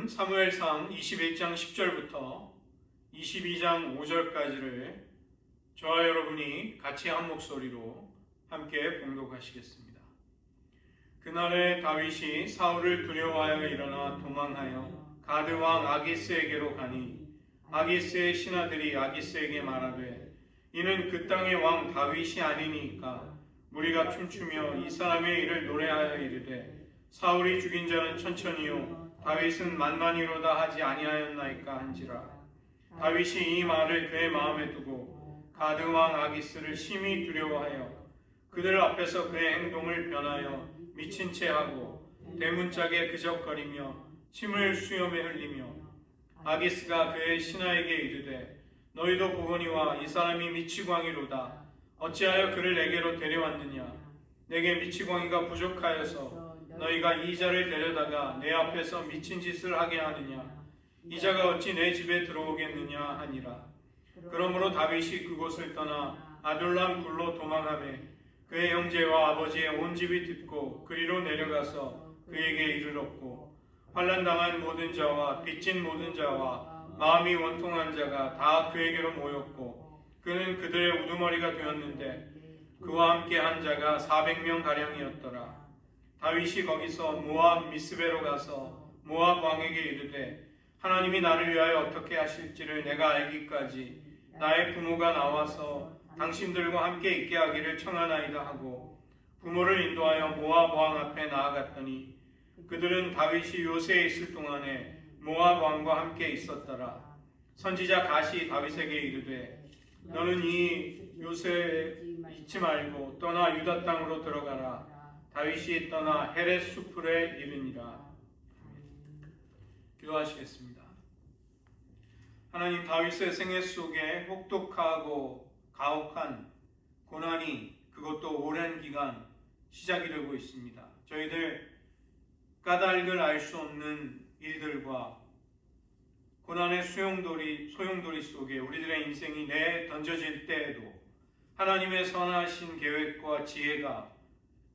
오늘은 사무엘상 21장 10절부터 22장 5절까지를 저와 여러분이 같이 한 목소리로 함께 봉독하시겠습니다. 그날에 다윗이 사울을 두려워하여 일어나 도망하여 가드 왕 아기스에게로 가니 아기스의 신하들이 아기스에게 말하되 이는 그 땅의 왕 다윗이 아니니까 무리가 춤추며 이 사람의 일을 노래하여 이르되 사울이 죽인 자는 천천히요 다윗은 만만히로다 하지 아니하였나이까 한지라. 다윗이 이 말을 그의 마음에 두고 가드 왕 아기스를 심히 두려워하여 그들 앞에서 그의 행동을 변하여 미친 채 하고 대문짝에 그적거리며 침을 수염에 흘리며 아기스가 그의 신하에게 이르되 너희도 보거니와 이 사람이 미치광이로다. 어찌하여 그를 내게로 데려왔느냐. 내게 미치광이가 부족하여서 너희가 이 자를 데려다가 내 앞에서 미친 짓을 하게 하느냐. 이 자가 어찌 내 집에 들어오겠느냐 하니라. 그러므로 다윗이 그곳을 떠나 아둘람 굴로 도망하매 그의 형제와 아버지의 온 집이 듣고 그리로 내려가서 그에게 이르렀고 환난당한 모든 자와 빚진 모든 자와 마음이 원통한 자가 다 그에게로 모였고 그는 그들의 우두머리가 되었는데 그와 함께 한 자가 400명가량이었더라. 다윗이 거기서 모압 미스베로 가서 모압 왕에게 이르되 하나님이 나를 위하여 어떻게 하실지를 내가 알기까지 나의 부모가 나와서 당신들과 함께 있게 하기를 청하나이다 하고 부모를 인도하여 모압 왕 앞에 나아갔더니 그들은 다윗이 요새에 있을 동안에 모압 왕과 함께 있었더라. 선지자 갓이 다윗에게 이르되 너는 이 요새에 있지 말고 떠나 유다 땅으로 들어가라. 다윗이 떠나 헤렛 수풀에 이르니라. 기도하시겠습니다. 하나님, 다윗의 생애 속에 혹독하고 가혹한 고난이 그것도 오랜 기간 시작이 되고 있습니다. 저희들 까닭을 알 수 없는 일들과 고난의 소용돌이 속에 우리들의 인생이 내던져질 때에도 하나님의 선하신 계획과 지혜가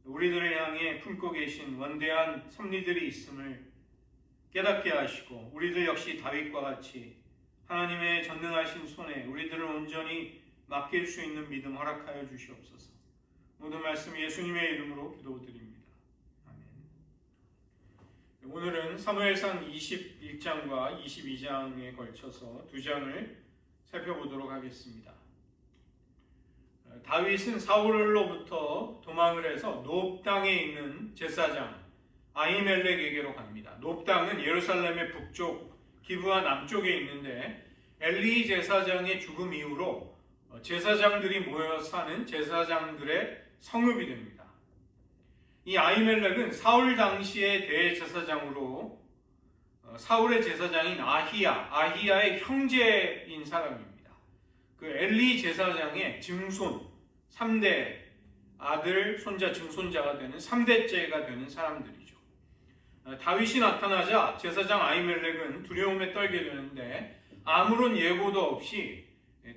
우리들을 향해 품고 계신 원대한 섭리들이 있음을 깨닫게 하시고 우리들 역시 다윗과 같이 하나님의 전능하신 손에 우리들을 온전히 맡길 수 있는 믿음 허락하여 주시옵소서. 모든 말씀 예수님의 이름으로 기도드립니다. 아멘. 오늘은 사무엘상 21장과 22장에 걸쳐서 두 장을 살펴보도록 하겠습니다. 다윗은 사울로부터 도망을 해서 놉 땅에 있는 제사장 아히멜렉에게로 갑니다. 놉 땅은 예루살렘의 북쪽, 기브아 남쪽에 있는데 엘리 제사장의 죽음 이후로 제사장들이 모여 사는 제사장들의 성읍이 됩니다. 이 아히멜렉은 사울 당시의 대제사장으로 사울의 제사장인 아히야의 형제인 사람입니다. 그 엘리 제사장의 증손 3대 아들, 손자, 증손자가 되는 3대째가 되는 사람들이죠. 다윗이 나타나자 제사장 아히멜렉은 두려움에 떨게 되는데 아무런 예고도 없이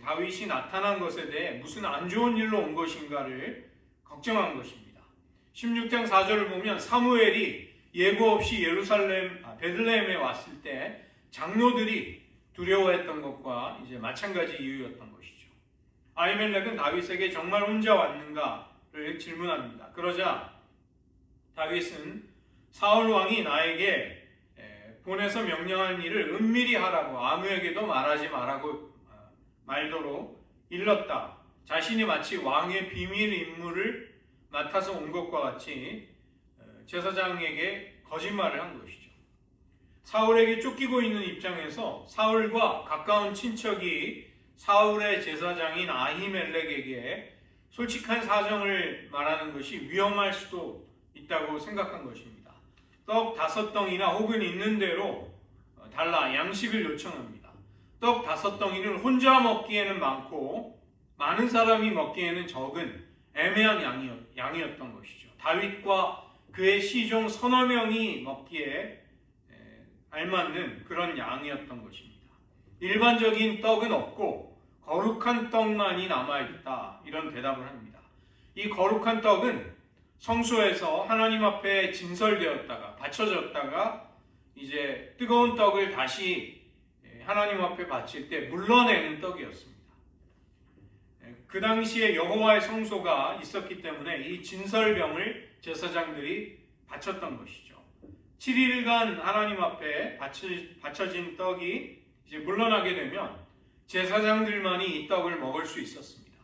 다윗이 나타난 것에 대해 무슨 안 좋은 일로 온 것인가를 걱정한 것입니다. 16장 4절을 보면 사무엘이 예고 없이 베들레헴에 왔을 때 장로들이 두려워했던 것과 이제 마찬가지 이유였던 것이죠. 아히멜렉은 다윗에게 정말 혼자 왔는가를 질문합니다. 그러자 다윗은 사울 왕이 나에게 보내서 명령한 일을 은밀히 하라고 아무에게도 말하지 말도록 일렀다. 자신이 마치 왕의 비밀 임무를 맡아서 온 것과 같이 제사장에게 거짓말을 한 것이죠. 사울에게 쫓기고 있는 입장에서 사울과 가까운 친척이 사울의 제사장인 아히멜렉에게 솔직한 사정을 말하는 것이 위험할 수도 있다고 생각한 것입니다. 떡 5덩이나 혹은 있는 대로 달라 양식을 요청합니다. 떡 5덩이는 혼자 먹기에는 많고 많은 사람이 먹기에는 적은 애매한 양이었던 것이죠. 다윗과 그의 시종 서너 명이 먹기에 알맞는 그런 양이었던 것입니다. 일반적인 떡은 없고 거룩한 떡만이 남아있다. 이런 대답을 합니다. 이 거룩한 떡은 성소에서 하나님 앞에 진설되었다가 바쳐졌다가 이제 뜨거운 떡을 다시 하나님 앞에 바칠 때 물러내는 떡이었습니다. 그 당시에 여호와의 성소가 있었기 때문에 이 진설병을 제사장들이 바쳤던 것이죠. 7일간 하나님 앞에 바쳐진 떡이 이제 물러나게 되면 제사장들만이 이 떡을 먹을 수 있었습니다.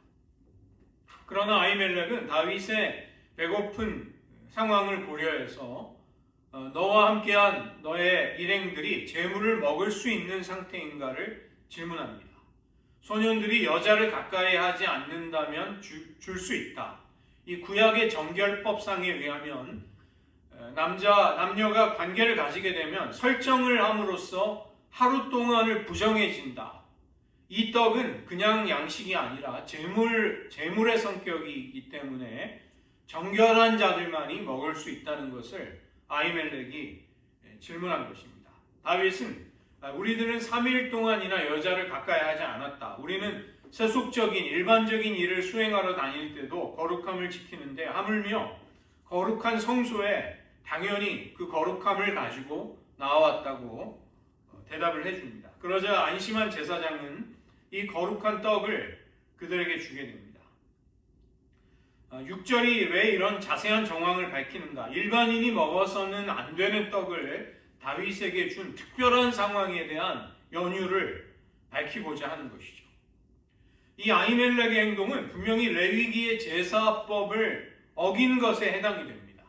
그러나 아히멜렉은 다윗의 배고픈 상황을 고려해서 너와 함께한 너의 일행들이 제물을 먹을 수 있는 상태인가를 질문합니다. 소년들이 여자를 가까이 하지 않는다면 줄 수 있다. 이 구약의 정결법상에 의하면 남녀가 관계를 가지게 되면 설정을 함으로써 하루 동안을 부정해진다. 이 떡은 그냥 양식이 아니라 제물의 성격이기 때문에 정결한 자들만이 먹을 수 있다는 것을 아히멜렉이 질문한 것입니다. 다윗은 우리들은 3일 동안이나 여자를 가까이 하지 않았다. 우리는 세속적인 일반적인 일을 수행하러 다닐 때도 거룩함을 지키는데 하물며 거룩한 성소에 당연히 그 거룩함을 가지고 나왔다고 대답을 해줍니다. 그러자 안심한 제사장은 이 거룩한 떡을 그들에게 주게 됩니다. 6절이 왜 이런 자세한 정황을 밝히는가? 일반인이 먹어서는 안 되는 떡을 다윗에게 준 특별한 상황에 대한 연유를 밝히고자 하는 것이죠. 이 아히멜렉의 행동은 분명히 레위기의 제사법을 어긴 것에 해당이 됩니다.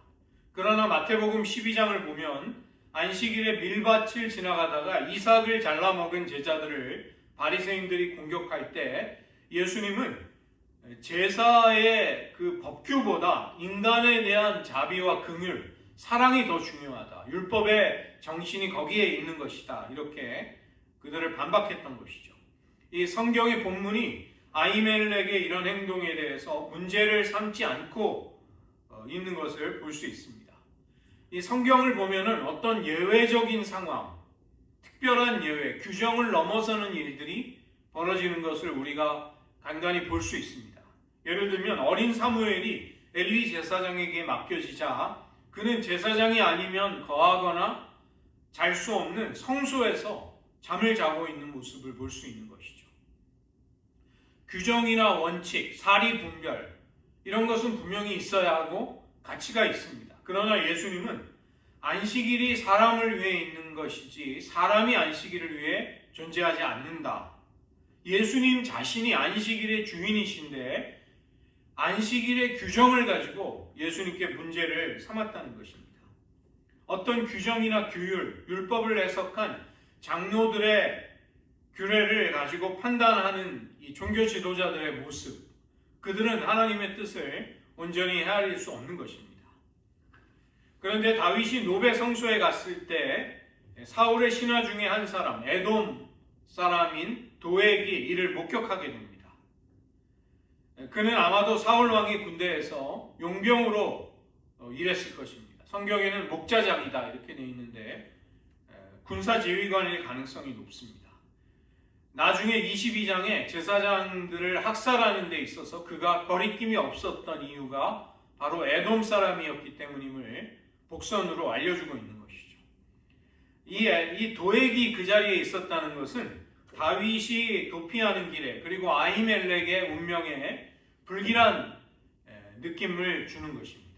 그러나 마태복음 12장을 보면 안식일에 밀밭을 지나가다가 이삭을 잘라 먹은 제자들을 바리새인들이 공격할 때 예수님은 제사의 그 법규보다 인간에 대한 자비와 긍휼, 사랑이 더 중요하다. 율법의 정신이 거기에 있는 것이다. 이렇게 그들을 반박했던 것이죠. 이 성경의 본문이 아히멜렉의 이런 행동에 대해서 문제를 삼지 않고 있는 것을 볼 수 있습니다. 이 성경을 보면은 어떤 예외적인 상황, 특별한 예외, 규정을 넘어서는 일들이 벌어지는 것을 우리가 간간히 볼 수 있습니다. 예를 들면 어린 사무엘이 엘리 제사장에게 맡겨지자 그는 제사장이 아니면 거하거나 잘 수 없는 성소에서 잠을 자고 있는 모습을 볼 수 있는 것이죠. 규정이나 원칙, 사리 분별 이런 것은 분명히 있어야 하고 가치가 있습니다. 그러나 예수님은 안식일이 사람을 위해 있는 것이지 사람이 안식일을 위해 존재하지 않는다. 예수님 자신이 안식일의 주인이신데 안식일의 규정을 가지고 예수님께 문제를 삼았다는 것입니다. 어떤 규정이나 규율, 율법을 해석한 장로들의 규례를 가지고 판단하는 이 종교 지도자들의 모습, 그들은 하나님의 뜻을 온전히 헤아릴 수 없는 것입니다. 그런데 다윗이 노베 성소에 갔을 때 사울의 신하 중에 한 사람, 에돔 사람인 도액이 이를 목격하게 됩니다. 그는 아마도 사울 왕의 군대에서 용병으로 일했을 것입니다. 성경에는 목자장이다 이렇게 되어 있는데 군사 지휘관일 가능성이 높습니다. 나중에 22장에 제사장들을 학살하는 데 있어서 그가 거리낌이 없었던 이유가 바로 에돔 사람이었기 때문임을 복선으로 알려주고 있는 것이죠. 이 도액이 그 자리에 있었다는 것은 다윗이 도피하는 길에 그리고 아히멜렉의 운명에 불길한 느낌을 주는 것입니다.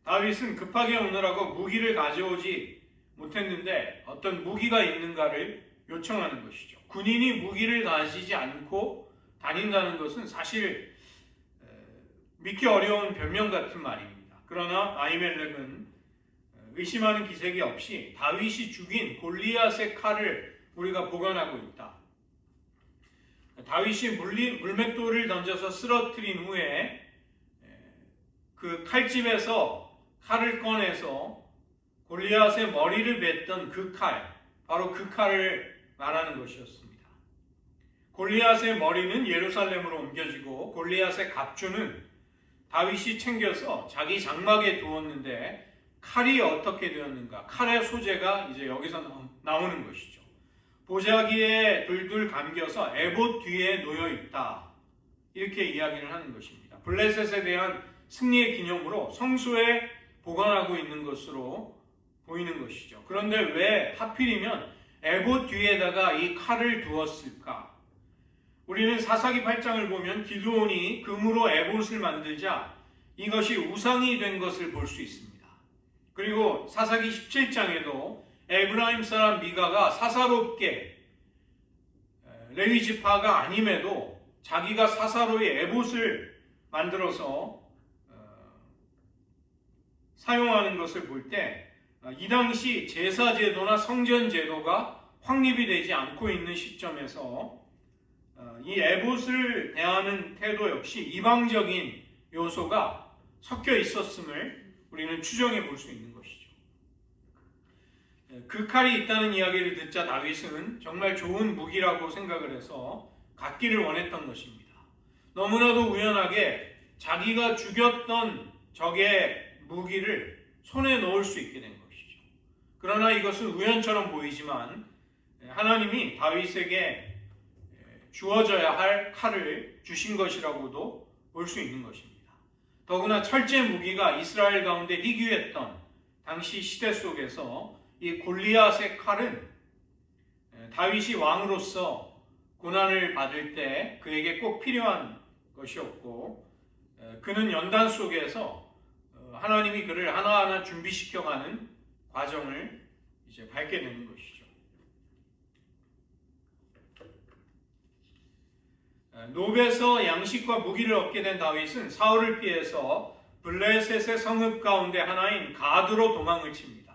다윗은 급하게 오느라고 무기를 가져오지 못했는데 어떤 무기가 있는가를 요청하는 것이죠. 군인이 무기를 가지지 않고 다닌다는 것은 사실 믿기 어려운 변명 같은 말입니다. 그러나 아히멜렉은 의심하는 기색이 없이 다윗이 죽인 골리앗의 칼을 우리가 보관하고 있다. 다윗이 물맷돌을 던져서 쓰러뜨린 후에 그 칼집에서 칼을 꺼내서 골리앗의 머리를 뱉던 그 칼, 바로 그 칼을 말하는 것이었습니다. 골리앗의 머리는 예루살렘으로 옮겨지고 골리앗의 갑주는 다윗이 챙겨서 자기 장막에 두었는데 칼이 어떻게 되었는가? 칼의 소재가 이제 여기서 나오는 것이죠. 보자기에 둘둘 감겨서 에봇 뒤에 놓여 있다. 이렇게 이야기를 하는 것입니다. 블레셋에 대한 승리의 기념으로 성소에 보관하고 있는 것으로 보이는 것이죠. 그런데 왜 하필이면 에봇 뒤에다가 이 칼을 두었을까? 우리는 사사기 8장을 보면 기드온이 금으로 에봇을 만들자 이것이 우상이 된 것을 볼 수 있습니다. 그리고 사사기 17장에도 에브라임 사람 미가가 사사롭게 레위 지파가 아님에도 자기가 사사로이 에봇을 만들어서 사용하는 것을 볼 때 이 당시 제사 제도나 성전 제도가 확립이 되지 않고 있는 시점에서 이 에봇을 대하는 태도 역시 이방적인 요소가 섞여 있었음을 우리는 추정해 볼 수 있는 것이죠. 그 칼이 있다는 이야기를 듣자 다윗은 정말 좋은 무기라고 생각을 해서 갖기를 원했던 것입니다. 너무나도 우연하게 자기가 죽였던 적의 무기를 손에 넣을 수 있게 된 것이죠. 그러나 이것은 우연처럼 보이지만 하나님이 다윗에게 주어져야 할 칼을 주신 것이라고도 볼 수 있는 것입니다. 더구나 철제 무기가 이스라엘 가운데 희귀했던 당시 시대 속에서 이 골리앗의 칼은 다윗이 왕으로서 고난을 받을 때 그에게 꼭 필요한 것이었고 그는 연단 속에서 하나님이 그를 하나하나 준비시켜가는 과정을 이제 밟게 되는 것이죠. 노베에서 양식과 무기를 얻게 된 다윗은 사울을 피해서 블레셋의 성읍 가운데 하나인 가드로 도망을 칩니다.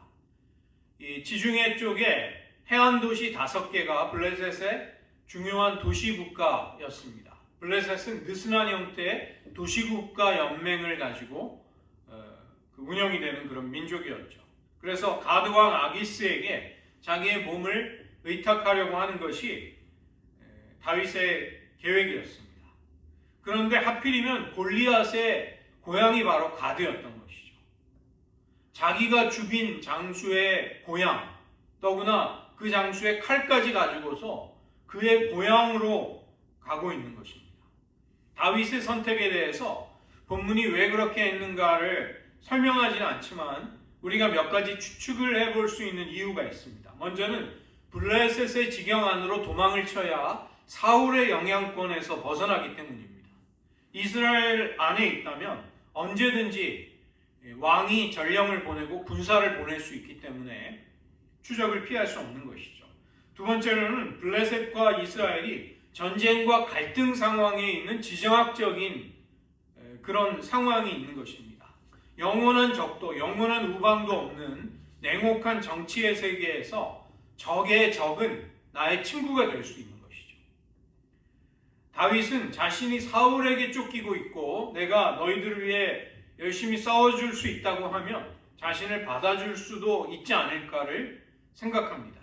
이 지중해 쪽에 해안 도시 5개가 블레셋의 중요한 도시 국가였습니다. 블레셋은 느슨한 형태의 도시국가 연맹을 가지고 운영이 되는 그런 민족이었죠. 그래서 가드 왕 아기스에게 자기의 몸을 의탁하려고 하는 것이 다윗의 계획이었습니다. 그런데 하필이면 골리앗의 고향이 바로 가드였던 것이죠. 자기가 죽인 장수의 고향, 더구나 그 장수의 칼까지 가지고서 그의 고향으로 가고 있는 것입니다. 다윗의 선택에 대해서 본문이 왜 그렇게 했는가를 설명하지는 않지만 우리가 몇 가지 추측을 해볼 수 있는 이유가 있습니다. 먼저는 블레셋의 지경 안으로 도망을 쳐야 사울의 영향권에서 벗어나기 때문입니다. 이스라엘 안에 있다면 언제든지 왕이 전령을 보내고 군사를 보낼 수 있기 때문에 추적을 피할 수 없는 것이죠. 두 번째로는 블레셋과 이스라엘이 전쟁과 갈등 상황에 있는 지정학적인 그런 상황이 있는 것입니다. 영원한 적도, 영원한 우방도 없는 냉혹한 정치의 세계에서 적의 적은 나의 친구가 될 수 있는 것이죠. 다윗은 자신이 사울에게 쫓기고 있고 내가 너희들을 위해 열심히 싸워줄 수 있다고 하면 자신을 받아줄 수도 있지 않을까를 생각합니다.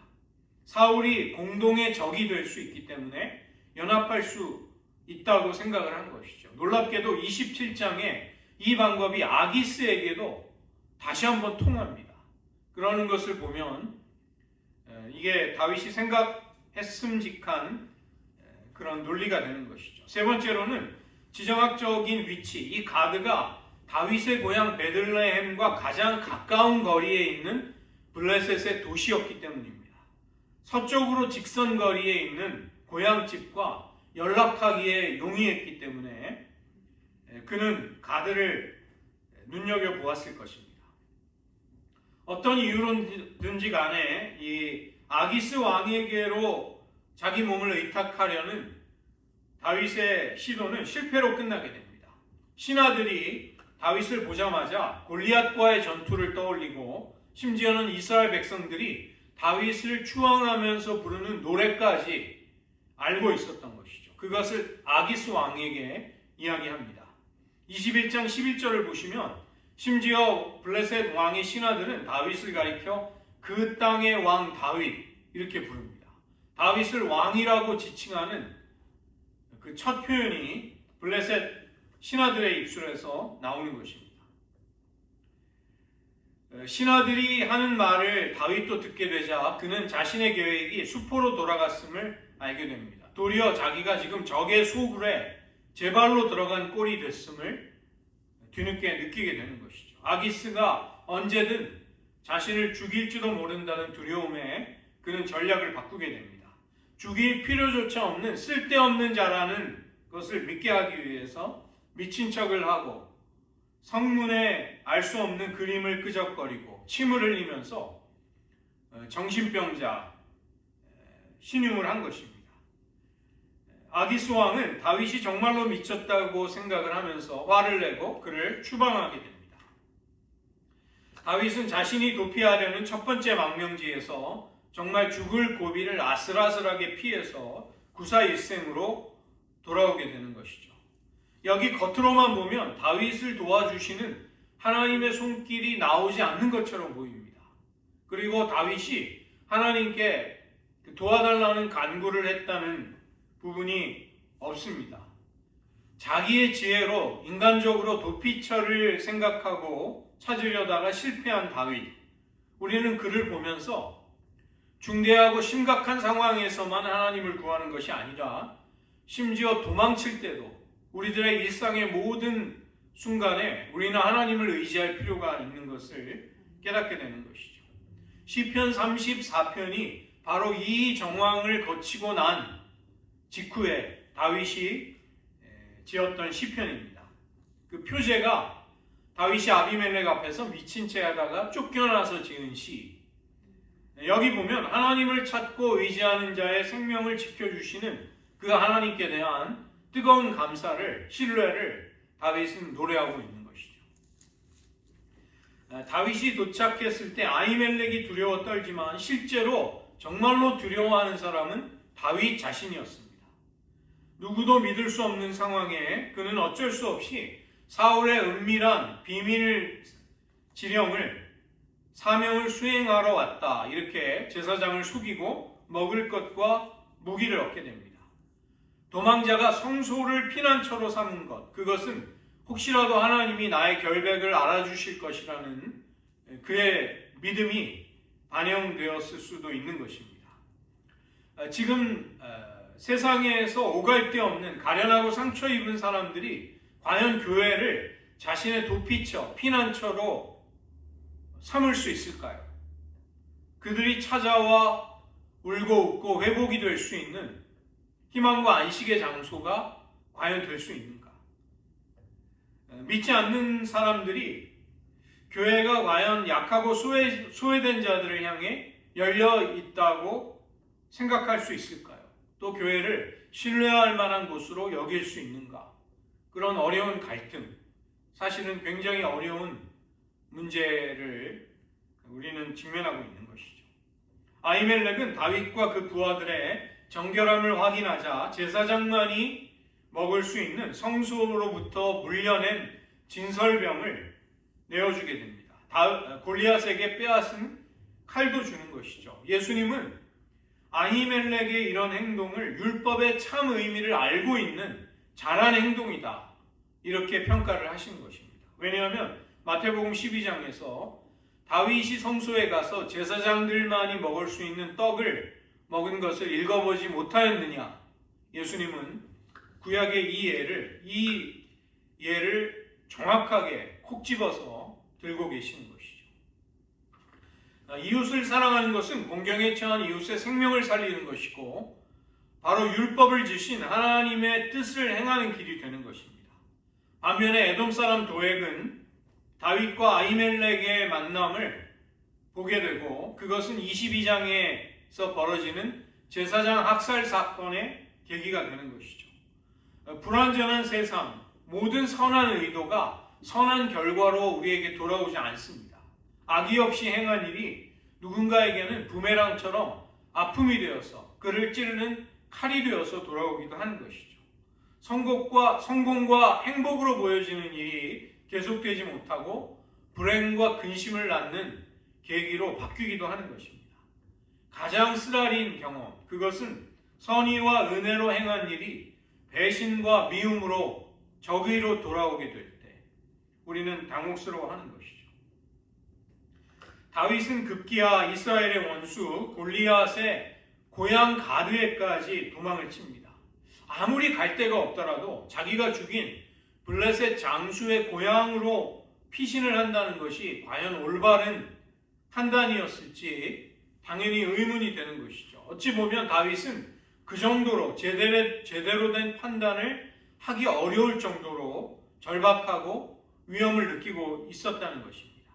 사울이 공동의 적이 될 수 있기 때문에 연합할 수 있다고 생각을 한 것이죠. 놀랍게도 27장에 이 방법이 아기스에게도 다시 한번 통합니다. 그러는 것을 보면 이게 다윗이 생각했음직한 그런 논리가 되는 것이죠. 세 번째로는 지정학적인 위치, 이 가드가 다윗의 고향 베들레헴과 가장 가까운 거리에 있는 블레셋의 도시였기 때문입니다. 서쪽으로 직선거리에 있는 고향집과 연락하기에 용이했기 때문에 그는 가드를 눈여겨보았을 것입니다. 어떤 이유로든지 간에 이 아기스 왕에게로 자기 몸을 의탁하려는 다윗의 시도는 실패로 끝나게 됩니다. 신하들이 다윗을 보자마자 골리앗과의 전투를 떠올리고 심지어는 이스라엘 백성들이 다윗을 추앙하면서 부르는 노래까지 알고 있었던 것이죠. 그것을 아기스 왕에게 이야기합니다. 21장 11절을 보시면 심지어 블레셋 왕의 신하들은 다윗을 가리켜 그 땅의 왕 다윗 이렇게 부릅니다. 다윗을 왕이라고 지칭하는 그 첫 표현이 블레셋 신하들의 입술에서 나오는 것입니다. 신하들이 하는 말을 다윗도 듣게 되자 그는 자신의 계획이 수포로 돌아갔음을 알게 됩니다. 도리어 자기가 지금 적의 소굴에 제 발로 들어간 꼴이 됐음을 뒤늦게 느끼게 되는 것이죠. 아기스가 언제든 자신을 죽일지도 모른다는 두려움에 그는 전략을 바꾸게 됩니다. 죽일 필요조차 없는 쓸데없는 자라는 것을 믿게 하기 위해서 미친 척을 하고 성문에 알 수 없는 그림을 끄적거리고 침을 흘리면서 정신병자 신용을 한 것입니다. 아기스 왕은 다윗이 정말로 미쳤다고 생각을 하면서 화를 내고 그를 추방하게 됩니다. 다윗은 자신이 도피하려는 첫 번째 망명지에서 정말 죽을 고비를 아슬아슬하게 피해서 구사일생으로 돌아오게 되는 것이죠. 여기 겉으로만 보면 다윗을 도와주시는 하나님의 손길이 나오지 않는 것처럼 보입니다. 그리고 다윗이 하나님께 도와달라는 간구를 했다는 부분이 없습니다. 자기의 지혜로 인간적으로 도피처를 생각하고 찾으려다가 실패한 다윗. 우리는 그를 보면서 중대하고 심각한 상황에서만 하나님을 구하는 것이 아니라 심지어 도망칠 때도 우리들의 일상의 모든 순간에 우리는 하나님을 의지할 필요가 있는 것을 깨닫게 되는 것이죠. 시편 34편이 바로 이 정황을 거치고 난 직후에 다윗이 지었던 시편입니다. 그 표제가 다윗이 아비멜렉 앞에서 미친 채 하다가 쫓겨나서 지은 시. 여기 보면 하나님을 찾고 의지하는 자의 생명을 지켜주시는 그 하나님께 대한 뜨거운 감사를, 신뢰를 다윗은 노래하고 있는 것이죠. 다윗이 도착했을 때 아히멜렉이 두려워 떨지만 실제로 정말로 두려워하는 사람은 다윗 자신이었습니다. 누구도 믿을 수 없는 상황에 그는 어쩔 수 없이 사울의 은밀한 비밀 지령을 사명을 수행하러 왔다. 이렇게 제사장을 속이고 먹을 것과 무기를 얻게 됩니다. 도망자가 성소를 피난처로 삼은 것, 그것은 혹시라도 하나님이 나의 결백을 알아주실 것이라는 그의 믿음이 반영되었을 수도 있는 것입니다. 지금 세상에서 오갈 데 없는 가련하고 상처 입은 사람들이 과연 교회를 자신의 도피처, 피난처로 삼을 수 있을까요? 그들이 찾아와 울고 웃고 회복이 될 수 있는 희망과 안식의 장소가 과연 될 수 있는가? 믿지 않는 사람들이 교회가 과연 약하고 소외된 자들을 향해 열려 있다고 생각할 수 있을까요? 또 교회를 신뢰할 만한 곳으로 여길 수 있는가? 그런 어려운 갈등, 사실은 굉장히 어려운 문제를 우리는 직면하고 있는 것이죠. 아히멜렉은 다윗과 그 부하들의 정결함을 확인하자 제사장만이 먹을 수 있는 성소로부터 물려낸 진설병을 내어주게 됩니다. 골리앗에게 빼앗은 칼도 주는 것이죠. 예수님은 아히멜렉의 이런 행동을 율법의 참 의미를 알고 있는 잘한 행동이다. 이렇게 평가를 하신 것입니다. 왜냐하면 마태복음 12장에서 다윗이 성소에 가서 제사장들만이 먹을 수 있는 떡을 먹은 것을 읽어보지 못하였느냐? 예수님은 구약의 이 예를 정확하게 콕 집어서 들고 계시는 것이죠. 이웃을 사랑하는 것은 공경에 처한 이웃의 생명을 살리는 것이고 바로 율법을 주신 하나님의 뜻을 행하는 길이 되는 것입니다. 반면에 에돔 사람 도액은 다윗과 아히멜렉의 만남을 보게 되고 그것은 22장에서 벌어지는 제사장 학살 사건의 계기가 되는 것이죠. 불완전한 세상, 모든 선한 의도가 선한 결과로 우리에게 돌아오지 않습니다. 악의 없이 행한 일이 누군가에게는 부메랑처럼 아픔이 되어서 그를 찌르는 칼이 되어서 돌아오기도 하는 것이죠. 성공과 행복으로 보여지는 일이 계속되지 못하고 불행과 근심을 낳는 계기로 바뀌기도 하는 것입니다. 가장 쓰라린 경험, 그것은 선의와 은혜로 행한 일이 배신과 미움으로 적의로 돌아오게 될 때 우리는 당혹스러워하는 것이죠. 다윗은 급기야 이스라엘의 원수 골리앗의 고향 가드에까지 도망을 칩니다. 아무리 갈 데가 없더라도 자기가 죽인 블레셋 장수의 고향으로 피신을 한다는 것이 과연 올바른 판단이었을지 당연히 의문이 되는 것이죠. 어찌 보면 다윗은 그 정도로 제대로 된 판단을 하기 어려울 정도로 절박하고 위험을 느끼고 있었다는 것입니다.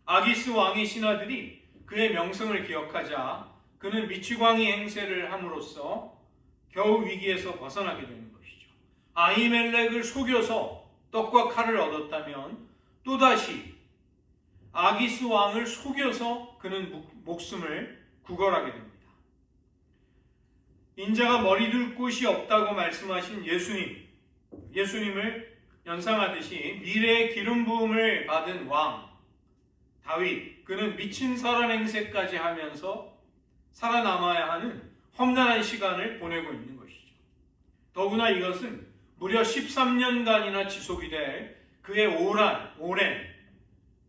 아기스 왕의 신하들이 그의 명성을 기억하자 그는 미치광이 행세를 함으로써 겨우 위기에서 벗어나게 되는 것이죠. 아히멜렉을 속여서 떡과 칼을 얻었다면 또다시 아기스 왕을 속여서 그는 목숨을 구걸하게 됩니다. 인자가 머리둘 곳이 없다고 말씀하신 예수님을 연상하듯이 미래의 기름 부음을 받은 왕 다윗, 그는 미친 살한 행세까지 하면서 살아남아야 하는 험난한 시간을 보내고 있는 것이죠. 더구나 이것은 무려 13년간이나 지속이 될 그의 오랜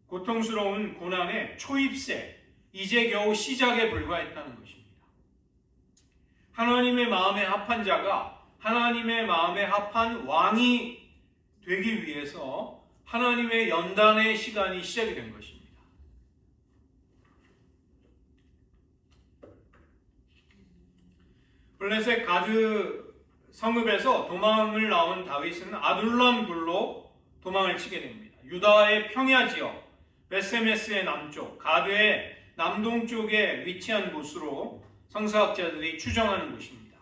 고통스러운 고난의 초입세, 이제 겨우 시작에 불과했다는 것입니다. 하나님의 마음에 합한 자가 하나님의 마음에 합한 왕이 되기 위해서 하나님의 연단의 시간이 시작이 된 것입니다. 블레셋 가드 성읍에서 도망을 나온 다윗은 아둘람 굴로 도망을 치게 됩니다. 유다의 평야 지역, 베세메스의 남쪽, 가드의 남동쪽에 위치한 곳으로 성서학자들이 추정하는 곳입니다.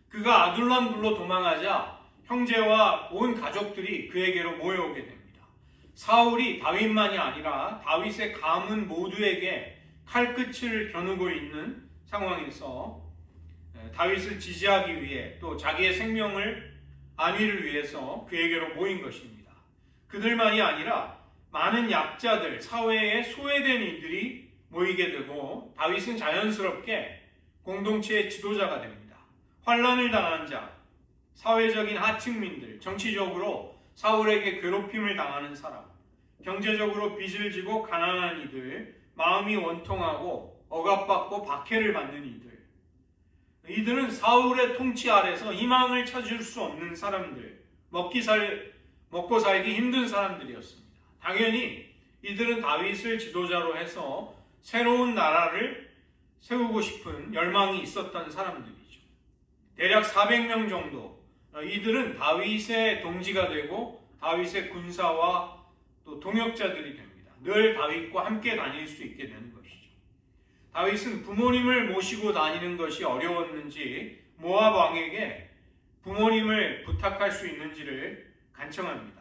그가 아둘람 굴로 도망하자 형제와 온 가족들이 그에게로 모여오게 됩니다. 사울이 다윗만이 아니라 다윗의 가문 모두에게 칼끝을 겨누고 있는 상황에서 다윗을 지지하기 위해 또 자기의 생명을 안위를 위해서 그에게로 모인 것입니다. 그들만이 아니라 많은 약자들, 사회에 소외된 이들이 모이게 되고 다윗은 자연스럽게 공동체의 지도자가 됩니다. 환난을 당한 자, 사회적인 하층민들, 정치적으로 사울에게 괴롭힘을 당하는 사람, 경제적으로 빚을 지고 가난한 이들, 마음이 원통하고 억압받고 박해를 받는 이들, 이들은 사울의 통치 아래서 희망을 찾을 수 없는 사람들, 먹고 살기 힘든 사람들이었습니다. 당연히 이들은 다윗을 지도자로 해서 새로운 나라를 세우고 싶은 열망이 있었던 사람들이죠. 대략 400명 정도, 이들은 다윗의 동지가 되고 다윗의 군사와 또 동역자들이 됩니다. 늘 다윗과 함께 다닐 수 있게 되는 것이죠. 다윗은 부모님을 모시고 다니는 것이 어려웠는지 모압 왕에게 부모님을 부탁할 수 있는지를 간청합니다.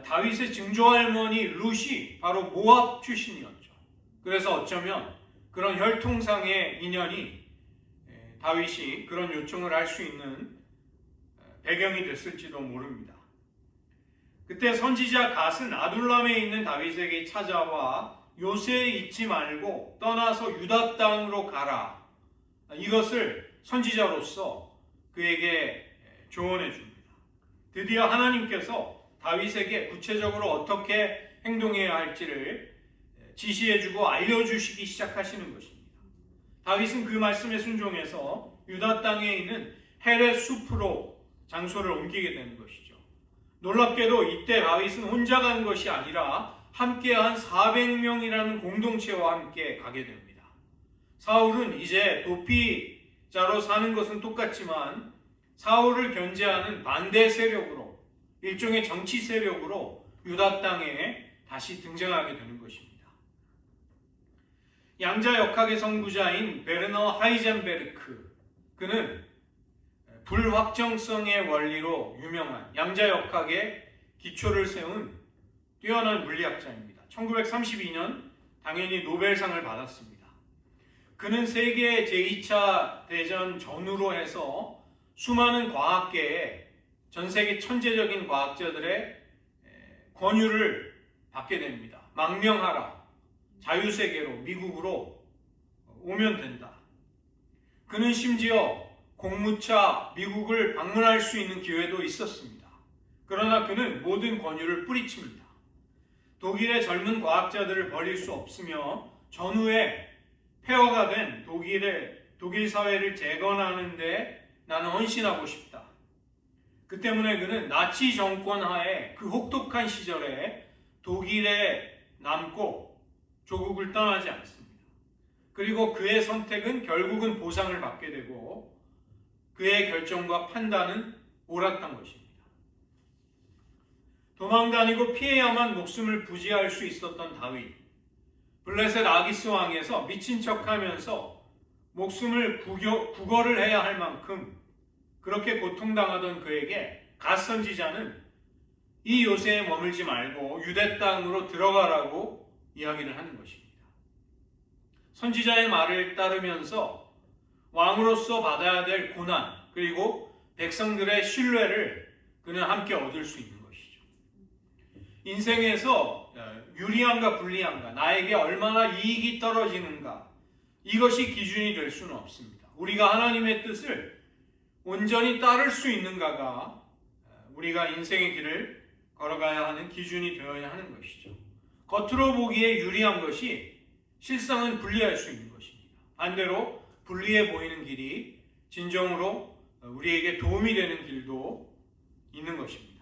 다윗의 증조할머니 룻이 바로 모압 출신이었죠. 그래서 어쩌면 그런 혈통상의 인연이 다윗이 그런 요청을 할 수 있는 배경이 됐을지도 모릅니다. 그때 선지자 갓은 아둘람에 있는 다윗에게 찾아와 요새에 있지 말고 떠나서 유다 땅으로 가라. 이것을 선지자로서 그에게 조언해 줍니다. 드디어 하나님께서 다윗에게 구체적으로 어떻게 행동해야 할지를 지시해주고 알려주시기 시작하시는 것입니다. 다윗은 그 말씀에 순종해서 유다 땅에 있는 헤렛 숲으로 장소를 옮기게 되는 것이죠. 놀랍게도 이때 다윗은 혼자 간 것이 아니라 함께한 400명이라는 공동체와 함께 가게 됩니다. 사울은 이제 도피자로 사는 것은 똑같지만 사울을 견제하는 반대 세력으로, 일종의 정치 세력으로 유다 땅에 다시 등장하게 되는 것입니다. 양자역학의 선구자인 베르너 하이젠베르크, 그는 불확정성의 원리로 유명한 양자역학의 기초를 세운 뛰어난 물리학자입니다. 1932년 당연히 노벨상을 받았습니다. 그는 세계 제2차 대전 전후로 해서 수많은 과학계에 전 세계 천재적인 과학자들의 권유를 받게 됩니다. 망명하라, 자유세계로 미국으로 오면 된다. 그는 심지어 공무차 미국을 방문할 수 있는 기회도 있었습니다. 그러나 그는 모든 권유를 뿌리칩니다. 독일의 젊은 과학자들을 버릴 수 없으며 전후에 폐허가 된 독일 사회를 재건하는 데 나는 헌신하고 싶다. 그 때문에 그는 나치 정권 하에 그 혹독한 시절에 독일에 남고 조국을 떠나지 않습니다. 그리고 그의 선택은 결국은 보상을 받게 되고 그의 결정과 판단은 옳았던 것입니다. 도망다니고 피해야만 목숨을 부지할 수 있었던 다윗, 블레셋 아기스 왕에서 미친 척하면서 목숨을 구걸을 해야 할 만큼 그렇게 고통당하던 그에게 갓 선지자는 이 요새에 머물지 말고 유대 땅으로 들어가라고 이야기를 하는 것입니다. 선지자의 말을 따르면서 왕으로서 받아야 될 고난 그리고 백성들의 신뢰를 그는 함께 얻을 수 있는 것이죠. 인생에서 유리한가 불리한가, 나에게 얼마나 이익이 떨어지는가, 이것이 기준이 될 수는 없습니다. 우리가 하나님의 뜻을 온전히 따를 수 있는가가 우리가 인생의 길을 걸어가야 하는 기준이 되어야 하는 것이죠. 겉으로 보기에 유리한 것이 실상은 불리할 수 있는 것입니다. 반대로 불리해 보이는 길이 진정으로 우리에게 도움이 되는 길도 있는 것입니다.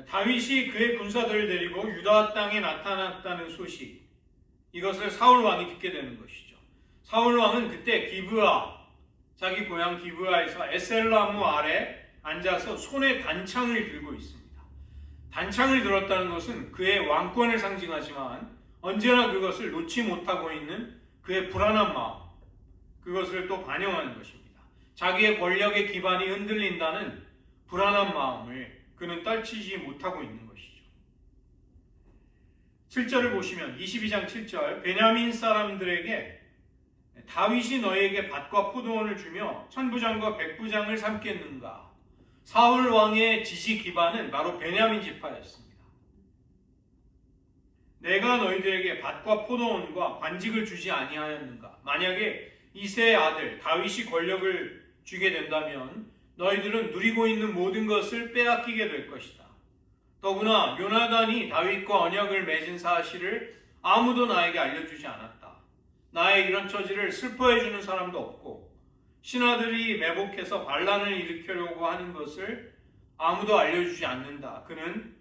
다윗이 그의 군사들을 데리고 유다 땅에 나타났다는 소식, 이것을 사울 왕이 듣게 되는 것이죠. 사울 왕은 그때 기브아, 자기 고향 기브아에서 에셀나무 아래 앉아서 손에 단창을 들고 있습니다. 단창을 들었다는 것은 그의 왕권을 상징하지만 언제나 그것을 놓지 못하고 있는 그의 불안한 마음, 그것을 또 반영하는 것입니다. 자기의 권력의 기반이 흔들린다는 불안한 마음을 그는 떨치지 못하고 있는 것이죠. 7절을 보시면 22장 7절, 베냐민 사람들에게 다윗이 너에게 밭과 포도원을 주며 천부장과 백부장을 삼겠는가? 사울 왕의 지지 기반은 바로 베냐민 지파였습니다. 내가 너희들에게 밭과 포도원과 관직을 주지 아니하였는가? 만약에 이새의 아들 다윗이 권력을 주게 된다면 너희들은 누리고 있는 모든 것을 빼앗기게 될 것이다. 더구나 요나단이 다윗과 언약을 맺은 사실을 아무도 나에게 알려주지 않았다. 나의 이런 처지를 슬퍼해주는 사람도 없고 신하들이 매복해서 반란을 일으키려고 하는 것을 아무도 알려주지 않는다. 그는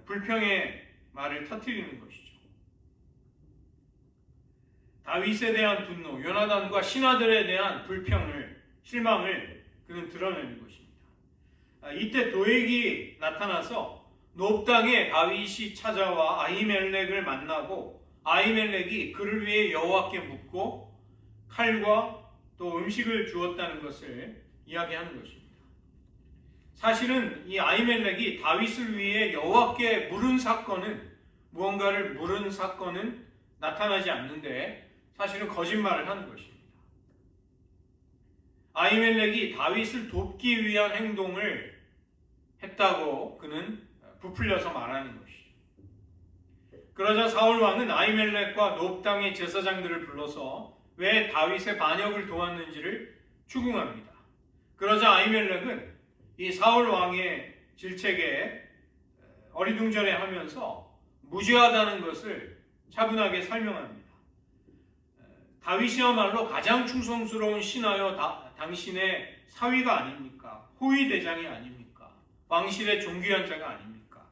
불평의 말을 터뜨리는 것이죠. 다윗에 대한 분노, 요나단과 신하들에 대한 불평을, 실망을 그는 드러내는 것입니다. 이때 도액이 나타나서 놉 땅에 다윗이 찾아와 아히멜렉을 만나고 아히멜렉이 그를 위해 여호와께 묻고 칼과 또 음식을 주었다는 것을 이야기하는 것입니다. 사실은 이 아히멜렉이 다윗을 위해 여호와께 물은 사건은, 무언가를 물은 사건은 나타나지 않는데 사실은 거짓말을 하는 것입니다. 아히멜렉이 다윗을 돕기 위한 행동을 했다고 그는 부풀려서 말하는 것이죠. 그러자 사울 왕은 아히멜렉과 놉 땅의 제사장들을 불러서 왜 다윗의 반역을 도왔는지를 추궁합니다. 그러자 아히멜렉은 이 사울 왕의 질책에 어리둥절해하면서 무죄하다는 것을 차분하게 설명합니다. 다윗이야말로 가장 충성스러운 신하여 당신의 사위가 아닙니까? 호위 대장이 아닙니까? 왕실의 존귀한 자가 아닙니까?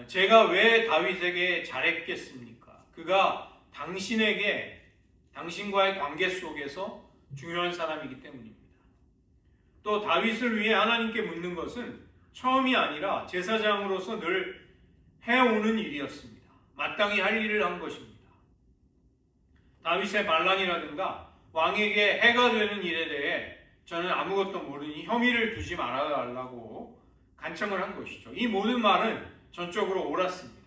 제가 왜 다윗에게 잘했겠습니까? 그가 당신과의 관계 속에서 중요한 사람이기 때문입니다. 또 다윗을 위해 하나님께 묻는 것은 처음이 아니라 제사장으로서 늘 해오는 일이었습니다. 마땅히 할 일을 한 것입니다. 다윗의 반란이라든가 왕에게 해가 되는 일에 대해 저는 아무것도 모르니 혐의를 두지 말아달라고 간청을 한 것이죠. 이 모든 말은 전적으로 옳았습니다.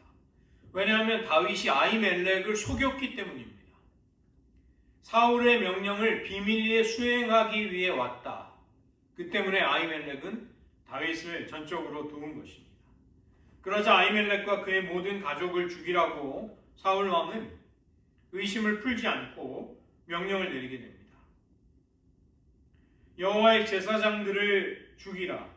왜냐하면 다윗이 아히멜렉을 속였기 때문입니다. 사울의 명령을 비밀리에 수행하기 위해 왔다. 그 때문에 아히멜렉은 다윗을 전적으로 도운 것입니다. 그러자 아히멜렉과 그의 모든 가족을 죽이라고 사울 왕은 의심을 풀지 않고 명령을 내리게 됩니다. 여호와의 제사장들을 죽이라.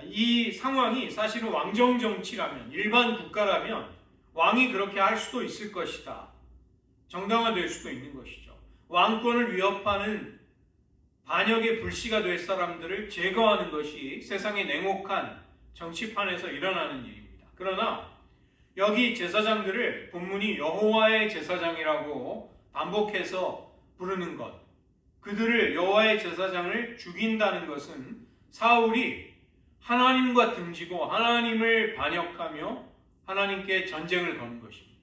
이 상황이 사실은 왕정 정치라면, 일반 국가라면 왕이 그렇게 할 수도 있을 것이다. 정당화될 수도 있는 것이죠. 왕권을 위협하는 반역의 불씨가 될 사람들을 제거하는 것이 세상의 냉혹한 정치판에서 일어나는 일입니다. 그러나 여기 제사장들을 본문이 여호와의 제사장이라고 반복해서 부르는 것, 그들을 여호와의 제사장을 죽인다는 것은 사울이 하나님과 등지고 하나님을 반역하며 하나님께 전쟁을 거는 것입니다.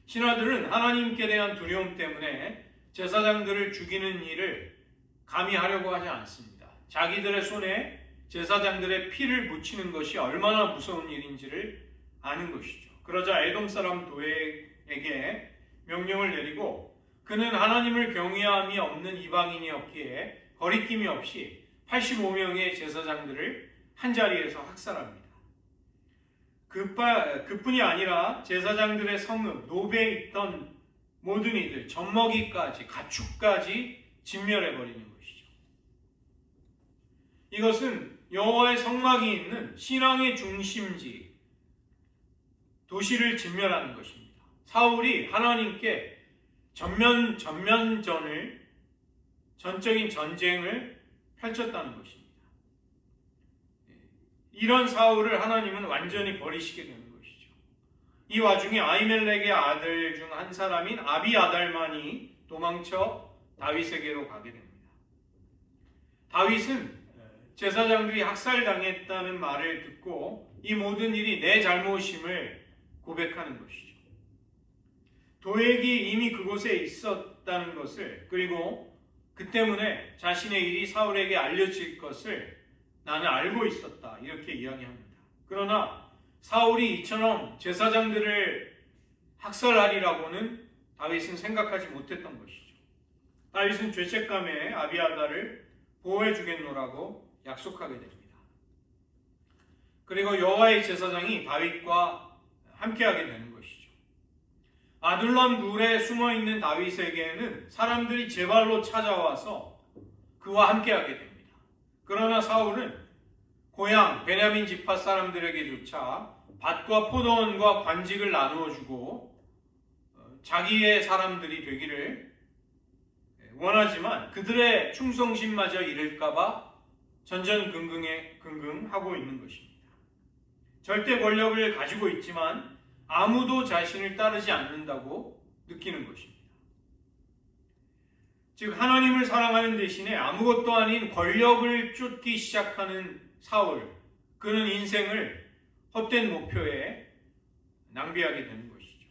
신하들은 하나님께 대한 두려움 때문에 제사장들을 죽이는 일을 감히 하려고 하지 않습니다. 자기들의 손에 제사장들의 피를 묻히는 것이 얼마나 무서운 일인지를 아는 것이죠. 그러자 에돔 사람 도액에게 명령을 내리고 그는 하나님을 경외함이 없는 이방인이었기에 거리낌이 없이 85명의 제사장들을 한자리에서 학살합니다. 그뿐이 아니라 제사장들의 성읍, 노베에 있던 모든 이들, 젖먹이까지, 가축까지 진멸해버리는 것이죠. 이것은 여호와의 성막이 있는 신앙의 중심지, 도시를 진멸하는 것입니다. 사울이 하나님께 전적인 전쟁을 펼쳤다는 것입니다. 이런 사울을 하나님은 완전히 버리시게 되는 것이죠. 이 와중에 아히멜렉의 아들 중 한 사람인 아비아달만이 도망쳐 다윗에게로 가게 됩니다. 다윗은 제사장들이 학살당했다는 말을 듣고 이 모든 일이 내 잘못임을 고백하는 것이죠. 도액이 이미 그곳에 있었다는 것을, 그리고 그 때문에 자신의 일이 사울에게 알려질 것을 나는 알고 있었다, 이렇게 이야기합니다. 그러나 사울이 이처럼 제사장들을 학살하리라고는 다윗은 생각하지 못했던 것이죠. 다윗은 죄책감에 아비아달을 보호해 주겠노라고 약속하게 됩니다. 그리고 여호와의 제사장이 다윗과 함께하게 되는 것이죠. 아둘람 굴에 숨어있는 다윗에게는 사람들이 제발로 찾아와서 그와 함께하게 됩니다. 그러나 사울은 고향 베냐민 지파 사람들에게조차 밭과 포도원과 관직을 나누어 주고 자기의 사람들이 되기를 원하지만 그들의 충성심마저 잃을까봐 전전긍긍하고 있는 것입니다. 절대 권력을 가지고 있지만 아무도 자신을 따르지 않는다고 느끼는 것입니다. 즉 하나님을 사랑하는 대신에 아무것도 아닌 권력을 쫓기 시작하는 사울, 그는 인생을 헛된 목표에 낭비하게 되는 것이죠.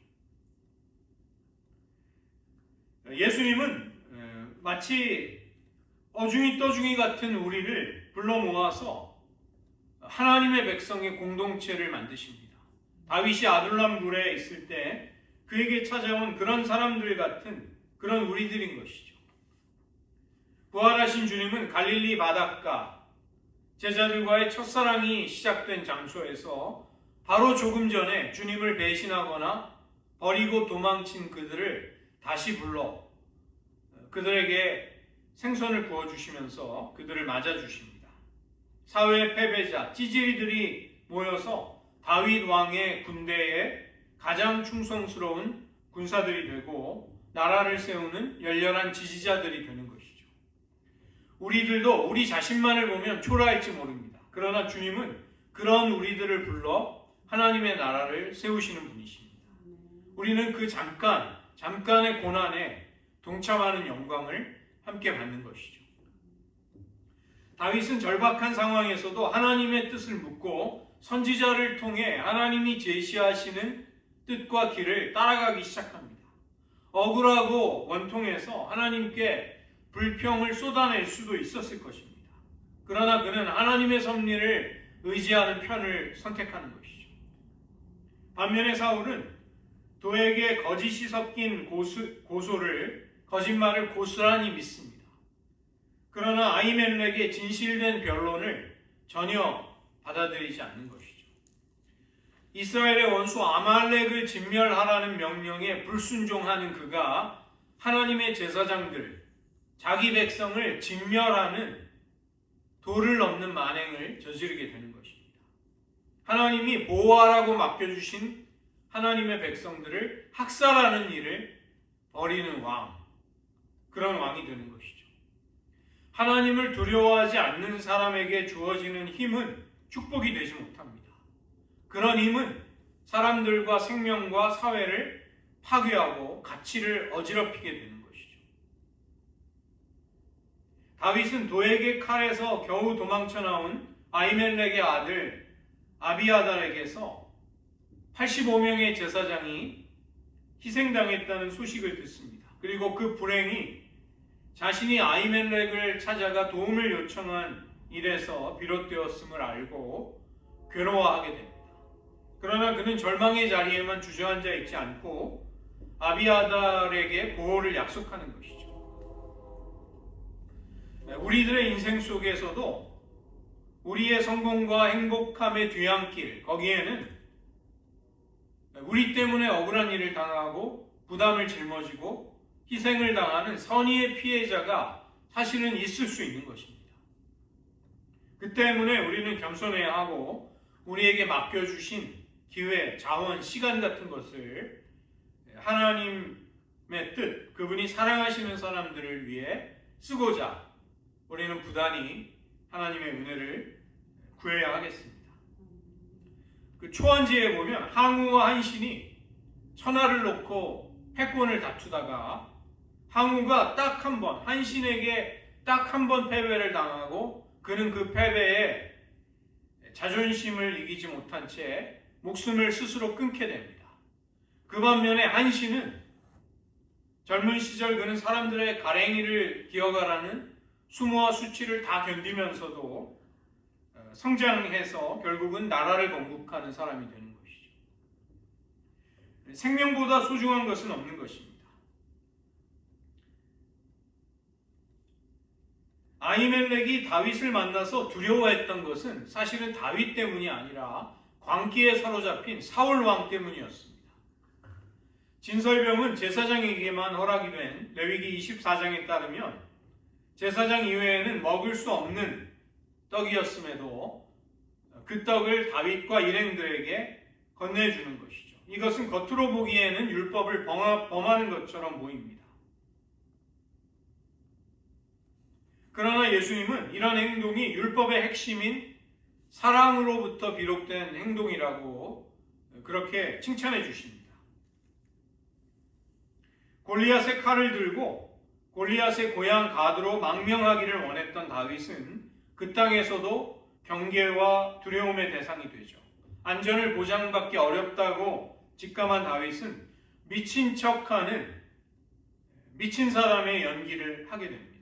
예수님은 마치 어중이 떠중이 같은 우리를 불러 모아서 하나님의 백성의 공동체를 만드십니다. 다윗이 아둘람 굴에 있을 때 그에게 찾아온 그런 사람들 같은 그런 우리들인 것이죠. 부활하신 주님은 갈릴리 바닷가, 제자들과의 첫사랑이 시작된 장소에서 바로 조금 전에 주님을 배신하거나 버리고 도망친 그들을 다시 불러 그들에게 생선을 구워주시면서 그들을 맞아주십니다. 사회의 패배자, 찌질이들이 모여서 다윗 왕의 군대에 가장 충성스러운 군사들이 되고 나라를 세우는 열렬한 지지자들이 되는 것이죠. 우리들도 우리 자신만을 보면 초라할지 모릅니다. 그러나 주님은 그런 우리들을 불러 하나님의 나라를 세우시는 분이십니다. 우리는 그 잠깐의 고난에 동참하는 영광을 함께 받는 것이죠. 다윗은 절박한 상황에서도 하나님의 뜻을 묻고 선지자를 통해 하나님이 제시하시는 뜻과 길을 따라가기 시작합니다. 억울하고 원통해서 하나님께 불평을 쏟아낼 수도 있었을 것입니다. 그러나 그는 하나님의 섭리를 의지하는 편을 선택하는 것이죠. 반면에 사울은 도에게 거짓이 섞인 거짓말을 고스란히 믿습니다. 그러나 아히멜렉의 진실된 변론을 전혀 받아들이지 않는 것이죠. 이스라엘의 원수 아말렉을 진멸하라는 명령에 불순종하는 그가 하나님의 제사장들, 자기 백성을 진멸하는 도를 넘는 만행을 저지르게 되는 것입니다. 하나님이 보호하라고 맡겨주신 하나님의 백성들을 학살하는 일을 벌이는 왕, 그런 왕이 되는 것이죠. 하나님을 두려워하지 않는 사람에게 주어지는 힘은 축복이 되지 못합니다. 그런 힘은 사람들과 생명과 사회를 파괴하고 가치를 어지럽히게 되는 것이죠. 다윗은 도에게 칼에서 겨우 도망쳐 나온 아히멜렉의 아들 아비아달에게서 85명의 제사장이 희생당했다는 소식을 듣습니다. 그리고 그 불행이 자신이 아히멜렉을 찾아가 도움을 요청한 일에서 비롯되었음을 알고 괴로워하게 됩니다. 그러나 그는 절망의 자리에만 주저앉아 있지 않고 아비아달에게 보호를 약속하는 것이죠. 우리들의 인생 속에서도 우리의 성공과 행복함의 뒤안길, 거기에는 우리 때문에 억울한 일을 당하고 부담을 짊어지고 희생을 당하는 선의의 피해자가 사실은 있을 수 있는 것입니다. 그 때문에 우리는 겸손해야 하고 우리에게 맡겨주신 기회, 자원, 시간 같은 것을 하나님의 뜻, 그분이 사랑하시는 사람들을 위해 쓰고자 우리는 부단히 하나님의 은혜를 구해야 하겠습니다. 그 초안지에 보면 항우와 한신이 천하를 놓고 패권을 다투다가 항우가 딱 한 번, 한신에게 딱 한 번 패배를 당하고 그는 그 패배에 자존심을 이기지 못한 채 목숨을 스스로 끊게 됩니다. 그 반면에 한신은 젊은 시절 그는 사람들의 가랭이를 기어가라는 수모와 수치를 다 견디면서도 성장해서 결국은 나라를 건국하는 사람이 되는 것이죠. 생명보다 소중한 것은 없는 것입니다. 아히멜렉이 다윗을 만나서 두려워했던 것은 사실은 다윗 때문이 아니라 광기에 사로잡힌 사울 왕 때문이었습니다. 진설병은 제사장에게만 허락이 된 레위기 24장에 따르면 제사장 이외에는 먹을 수 없는 떡이었음에도 그 떡을 다윗과 일행들에게 건네주는 것이죠. 이것은 겉으로 보기에는 율법을 범하는 것처럼 보입니다. 그러나 예수님은 이런 행동이 율법의 핵심인 사랑으로부터 비롯된 행동이라고 그렇게 칭찬해 주십니다. 골리앗의 칼을 들고 골리앗의 고향 가드로 망명하기를 원했던 다윗은 그 땅에서도 경계와 두려움의 대상이 되죠. 안전을 보장받기 어렵다고 직감한 다윗은 미친 척하는 미친 사람의 연기를 하게 됩니다.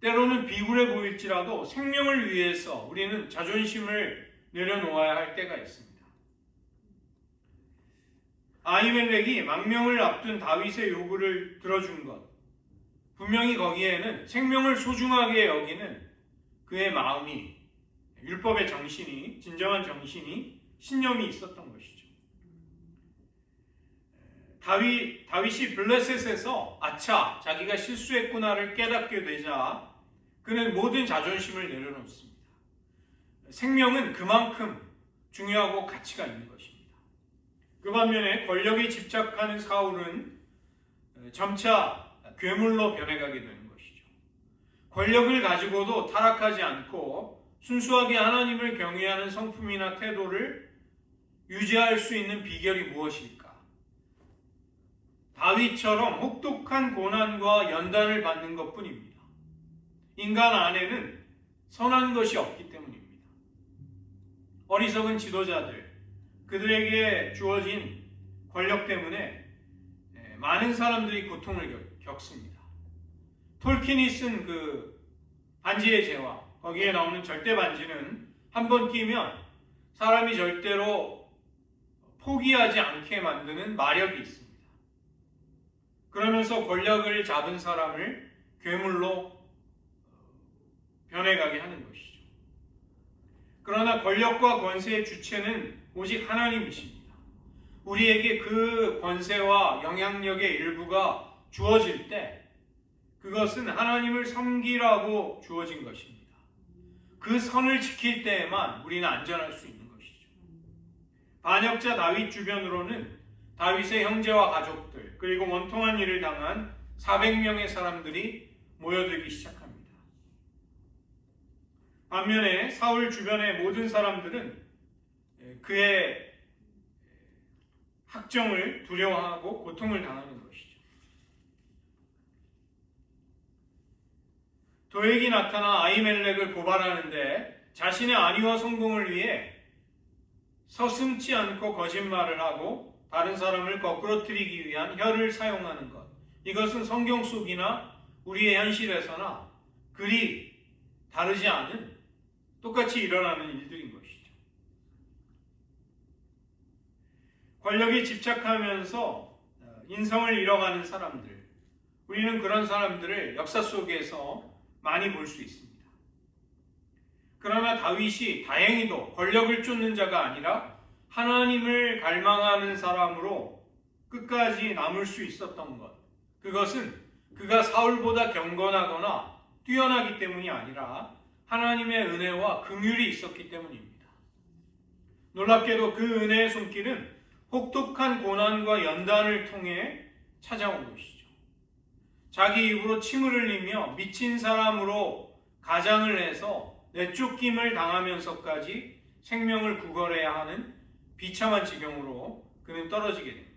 때로는 비굴해 보일지라도 생명을 위해서 우리는 자존심을 내려놓아야 할 때가 있습니다. 아히멜렉이 망명을 앞둔 다윗의 요구를 들어준 것, 분명히 거기에는 생명을 소중하게 여기는 그의 마음이, 율법의 정신이, 진정한 정신이, 신념이 있었던 것이죠. 다윗이 블레셋에서 아차, 자기가 실수했구나를 깨닫게 되자 그는 모든 자존심을 내려놓습니다. 생명은 그만큼 중요하고 가치가 있는 것입니다. 그 반면에 권력에 집착하는 사울은 점차 괴물로 변해가게 되는 것이죠. 권력을 가지고도 타락하지 않고 순수하게 하나님을 경외하는 성품이나 태도를 유지할 수 있는 비결이 무엇일까? 다윗처럼 혹독한 고난과 연단을 받는 것뿐입니다. 인간 안에는 선한 것이 없기 때문입니다. 어리석은 지도자들, 그들에게 주어진 권력 때문에 많은 사람들이 고통을 겪습니다. 톨킨이 쓴 그 반지의 제왕, 거기에 나오는 절대 반지는 한 번 끼면 사람이 절대로 포기하지 않게 만드는 마력이 있습니다. 그러면서 권력을 잡은 사람을 괴물로 변해가게 하는 것이죠. 그러나 권력과 권세의 주체는 오직 하나님이십니다. 우리에게 그 권세와 영향력의 일부가 주어질 때 그것은 하나님을 섬기라고 주어진 것입니다. 그 선을 지킬 때에만 우리는 안전할 수 있는 것이죠. 반역자 다윗 주변으로는 다윗의 형제와 가족들, 그리고 원통한 일을 당한 400명의 사람들이 모여들기 시작합니다. 반면에 사울 주변의 모든 사람들은 그의 학정을 두려워하고 고통을 당하는 것이죠. 도액이 나타나 아히멜렉을 고발하는데 자신의 안위와 성공을 위해 서슴지 않고 거짓말을 하고 다른 사람을 거꾸러뜨리기 위한 혀를 사용하는 것. 이것은 성경 속이나 우리의 현실에서나 그리 다르지 않은 똑같이 일어나는 일들인 것이죠. 권력에 집착하면서 인성을 잃어가는 사람들, 우리는 그런 사람들을 역사 속에서 많이 볼 수 있습니다. 그러나 다윗이 다행히도 권력을 쫓는 자가 아니라 하나님을 갈망하는 사람으로 끝까지 남을 수 있었던 것, 그것은 그가 사울보다 경건하거나 뛰어나기 때문이 아니라 하나님의 은혜와 긍휼이 있었기 때문입니다. 놀랍게도 그 은혜의 손길은 혹독한 고난과 연단을 통해 찾아온 것이죠. 자기 입으로 침을 흘리며 미친 사람으로 가장을 해서 내쫓김을 당하면서까지 생명을 구걸해야 하는 비참한 지경으로 그는 떨어지게 됩니다.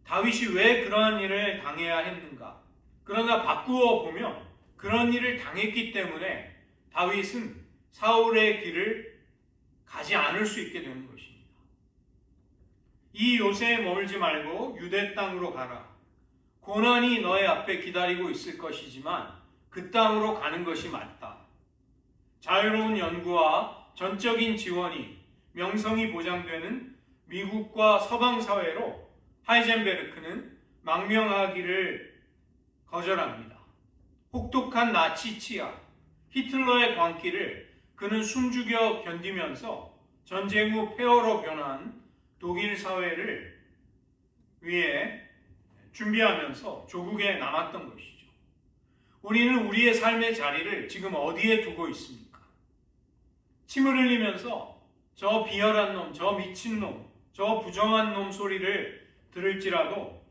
다윗이 왜 그러한 일을 당해야 했는가? 그러나 바꾸어 보면 그런 일을 당했기 때문에 다윗은 사울의 길을 가지 않을 수 있게 되는 것입니다. 이 요새에 머물지 말고 유대 땅으로 가라. 고난이 너의 앞에 기다리고 있을 것이지만 그 땅으로 가는 것이 맞다. 자유로운 연구와 전적인 지원이 명성이 보장되는 미국과 서방 사회로 하이젠베르크는 망명하기를 거절합니다. 혹독한 나치 치하, 히틀러의 광기를 그는 숨죽여 견디면서 전쟁 후 폐허로 변한 독일 사회를 위해 준비하면서 조국에 남았던 것이죠. 우리는 우리의 삶의 자리를 지금 어디에 두고 있습니까? 침을 흘리면서 저 비열한 놈, 저 미친 놈, 저 부정한 놈 소리를 들을지라도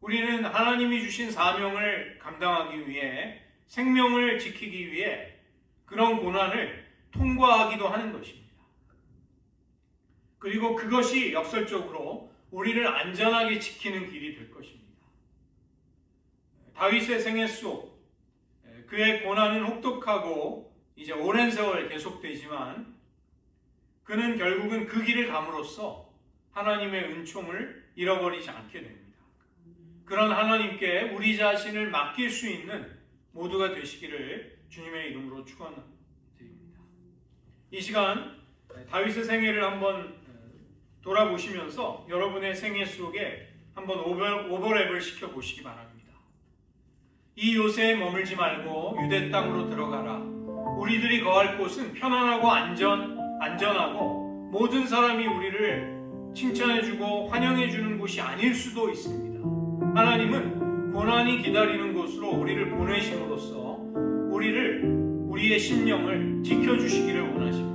우리는 하나님이 주신 사명을 감당하기 위해 생명을 지키기 위해 그런 고난을 통과하기도 하는 것입니다. 그리고 그것이 역설적으로 우리를 안전하게 지키는 길이 될 것입니다. 다윗의 생애 속 그의 고난은 혹독하고 이제 오랜 세월 계속되지만 그는 결국은 그 길을 감으로써 하나님의 은총을 잃어버리지 않게 됩니다. 그런 하나님께 우리 자신을 맡길 수 있는 모두가 되시기를 주님의 이름으로 축원드립니다. 이 시간 다윗의 생애를 한번 돌아보시면서 여러분의 생애 속에 한번 오버랩을 시켜보시기 바랍니다. 이 요새에 머물지 말고 유대 땅으로 들어가라. 우리들이 거할 곳은 편안하고 안전하고 모든 사람이 우리를 칭찬해주고 환영해주는 곳이 아닐 수도 있습니다. 하나님은 고난이 기다리는 곳으로 우리를 보내심으로써 우리의 심령을 지켜주시기를 원하십니다.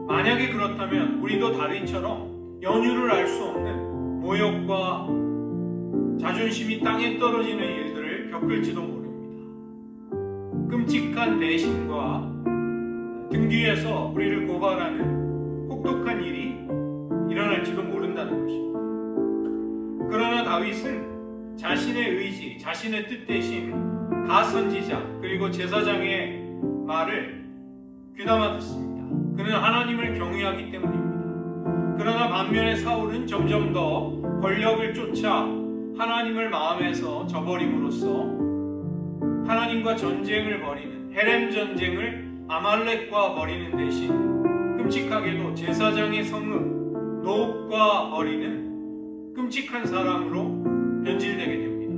만약에 그렇다면 우리도 다윗처럼 연유를 알 수 없는 모욕과 자존심이 땅에 떨어지는 일들을 겪을지도 모릅니다. 끔찍한 배신과 등 뒤에서 우리를 고발하는 혹독한 일이 일어날지도 모른다는 것입니다. 그러나 다윗은 자신의 의지, 자신의 뜻 대신 가선지자 그리고 제사장의 말을 귀담아 듣습니다. 그는 하나님을 경외하기 때문입니다. 그러나 반면에 사울은 점점 더 권력을 쫓아 하나님을 마음에서 저버림으로써 하나님과 전쟁을 벌이는 헤렘 전쟁을 아말렉과 벌이는 대신 끔찍하게도 제사장의 성읍 노읍과 벌이는 끔찍한 사람으로 변질되게 됩니다.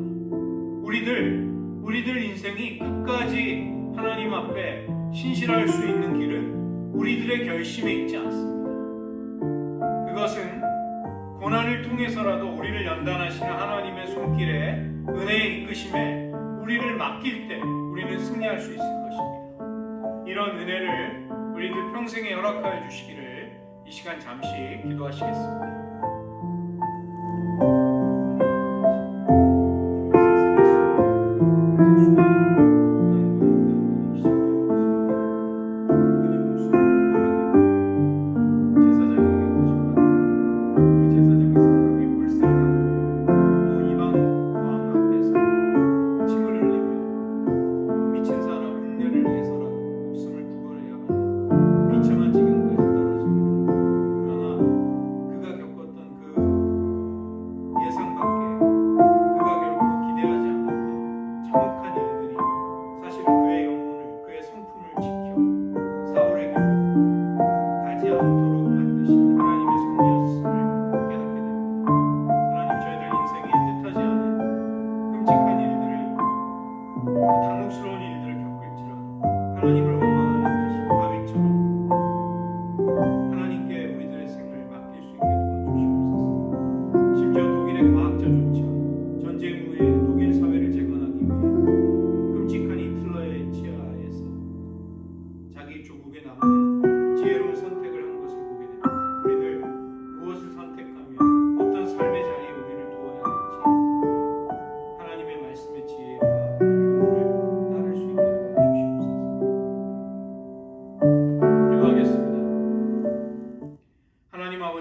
우리들 인생이 끝까지 하나님 앞에 신실할 수 있는 길은 우리들의 결심에 있지 않습니다. 그것은 고난을 통해서라도 우리를 연단하시는 하나님의 손길에 은혜의 이끄심에 우리를 맡길 때 우리는 승리할 수 있을 것입니다. 이런 은혜를 우리들 평생에 허락하여 주시기를 이 시간 잠시 기도하시겠습니다.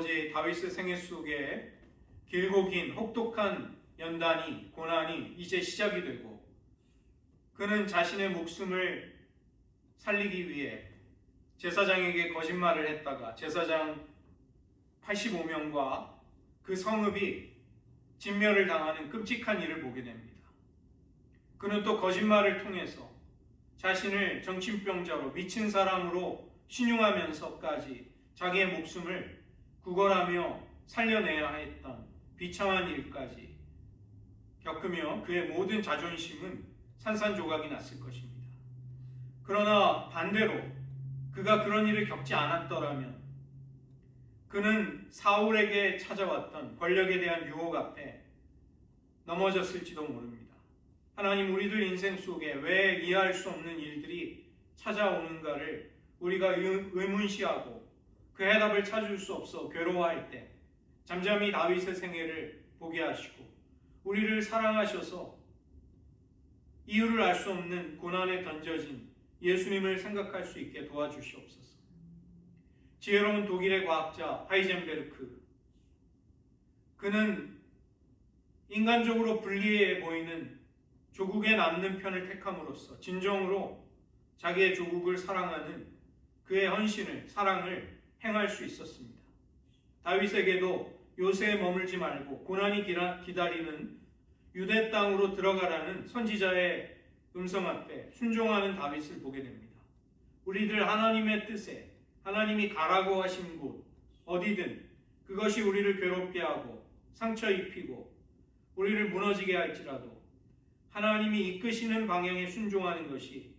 아버지 다윗의 생애 속에 길고 긴 혹독한 연단이, 고난이 이제 시작이 되고, 그는 자신의 목숨을 살리기 위해 제사장에게 거짓말을 했다가 제사장 85명과 그 성읍이 진멸을 당하는 끔찍한 일을 보게 됩니다. 그는 또 거짓말을 통해서 자신을 정신병자로 미친 사람으로 신용하면서까지 자기의 목숨을 구걸하며 살려내야 했던 비참한 일까지 겪으며 그의 모든 자존심은 산산조각이 났을 것입니다. 그러나 반대로 그가 그런 일을 겪지 않았더라면 그는 사울에게 찾아왔던 권력에 대한 유혹 앞에 넘어졌을지도 모릅니다. 하나님, 우리들 인생 속에 왜 이해할 수 없는 일들이 찾아오는가를 우리가 의문시하고 그 해답을 찾을 수 없어 괴로워할 때 잠잠히 다윗의 생애를 보게 하시고 우리를 사랑하셔서 이유를 알 수 없는 고난에 던져진 예수님을 생각할 수 있게 도와주시옵소서. 지혜로운 독일의 과학자 하이젠베르크, 그는 인간적으로 불리해 보이는 조국에 남는 편을 택함으로써 진정으로 자기의 조국을 사랑하는 그의 헌신을, 사랑을 행할 수 있었습니다. 다윗에게도 요새에 머물지 말고 고난이 기다리는 유대 땅으로 들어가라는 선지자의 음성 앞에 순종하는 다윗을 보게 됩니다. 우리들 하나님의 뜻에, 하나님이 가라고 하신 곳 어디든 그것이 우리를 괴롭게 하고 상처 입히고 우리를 무너지게 할지라도 하나님이 이끄시는 방향에 순종하는 것이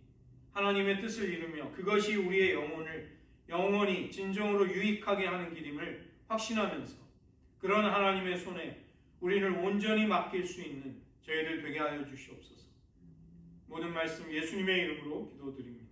하나님의 뜻을 이루며 그것이 우리의 영혼을 영원히 진정으로 유익하게 하는 길임을 확신하면서 그런 하나님의 손에 우리를 온전히 맡길 수 있는 저희들 되게 하여 주시옵소서. 모든 말씀 예수님의 이름으로 기도드립니다.